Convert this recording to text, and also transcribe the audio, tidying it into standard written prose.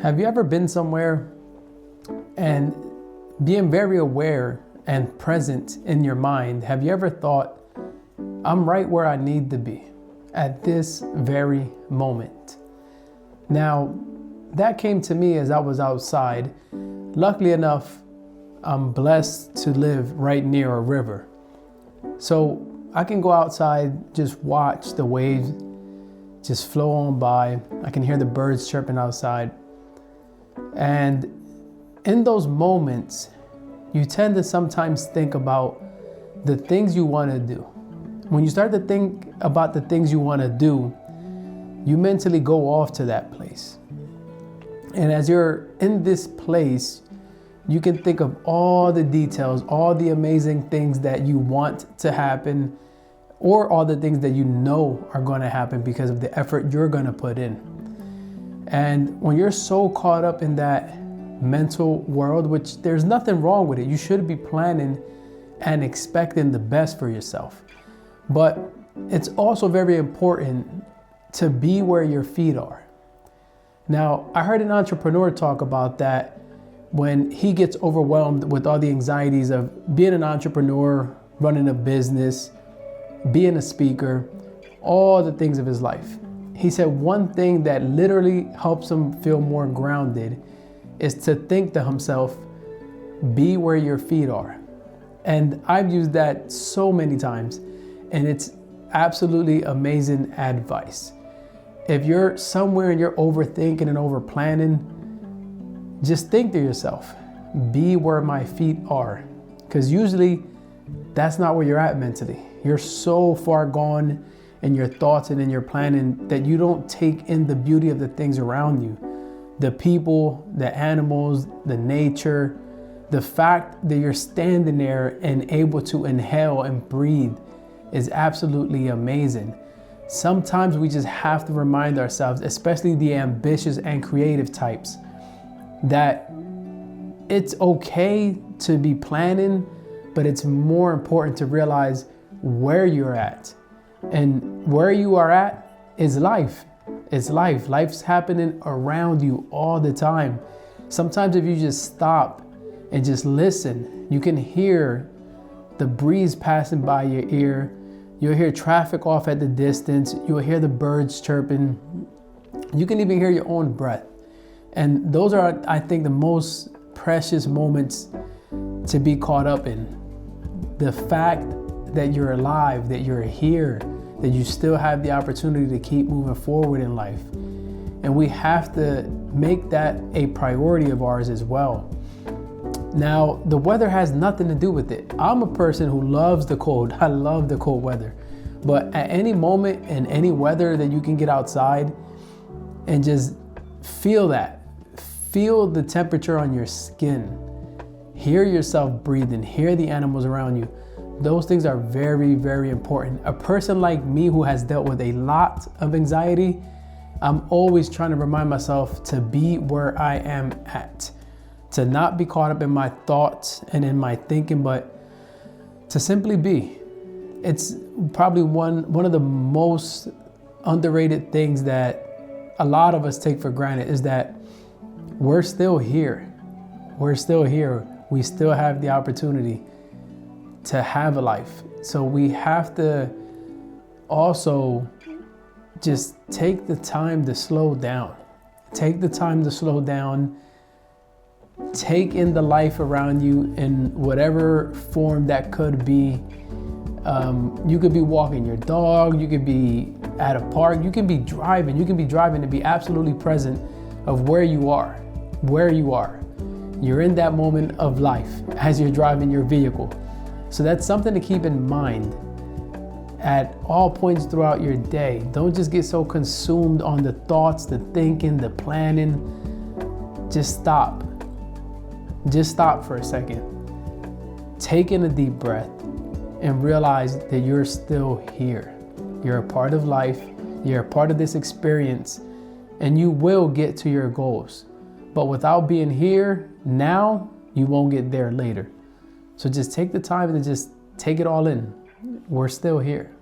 Have you ever been somewhere and being very aware and present in your mind, have you ever thought, I'm right where I need to be at this very moment? Now, that came to me as I was outside. Luckily enough, I'm blessed to live right near a river. So I can go outside, just watch the waves just flow on by. I can hear the birds chirping outside. And in those moments, you tend to sometimes think about the things you want to do. When you start to think about the things you want to do, you mentally go off to that place. And as you're in this place, you can think of all the details, all the amazing things that you want to happen, or all the things that you know are going to happen because of the effort you're going to put in. And when you're so caught up in that mental world, which there's nothing wrong with it, you should be planning and expecting the best for yourself. But it's also very important to be where your feet are. Now, I heard an entrepreneur talk about that when he gets overwhelmed with all the anxieties of being an entrepreneur, running a business, being a speaker, all the things of his life. He said one thing that literally helps him feel more grounded is to think to himself, be where your feet are. And I've used that so many times, and it's absolutely amazing advice. If you're somewhere and you're overthinking and over planning, just think to yourself, be where my feet are. Because usually that's not where you're at mentally. You're so far gone in your thoughts and in your planning that you don't take in the beauty of the things around you. The people, the animals, the nature, the fact that you're standing there and able to inhale and breathe is absolutely amazing. Sometimes we just have to remind ourselves, especially the ambitious and creative types, that it's okay to be planning, but it's more important to realize where you're at. And where you are at is life. It's life. Life's happening around you all the time. Sometimes if you just stop and just listen, you can hear the breeze passing by your ear. You'll hear traffic off at the distance. You'll hear the birds chirping. You can even hear your own breath. And those are, I think, the most precious moments to be caught up in. The fact that you're alive, that you're here, that you still have the opportunity to keep moving forward in life. And we have to make that a priority of ours as well. Now, the weather has nothing to do with it. I'm a person who loves the cold. I love the cold weather. But at any moment in any weather that you can get outside and just feel that, feel the temperature on your skin, hear yourself breathing, hear the animals around you. Those things are very, very important. A person like me who has dealt with a lot of anxiety, I'm always trying to remind myself to be where I am at, to not be caught up in my thoughts and in my thinking, but to simply be. It's probably one of the most underrated things that a lot of us take for granted is that we're still here. We're still here. We still have the opportunity to have a life. So we have to also just take the time to slow down. Take the time to slow down. Take in the life around you in whatever form that could be. You could be walking your dog. You could be at a park. You can be driving. You can be driving to be absolutely present of where you are. Where you are. You're in that moment of life as you're driving your vehicle. So that's something to keep in mind at all points throughout your day. Don't just get so consumed on the thoughts, the thinking, the planning. Just stop. Just stop for a second. Take in a deep breath and realize that you're still here. You're a part of life. You're a part of this experience, and you will get to your goals. But without being here now, you won't get there later. So just take the time to just take it all in. We're still here.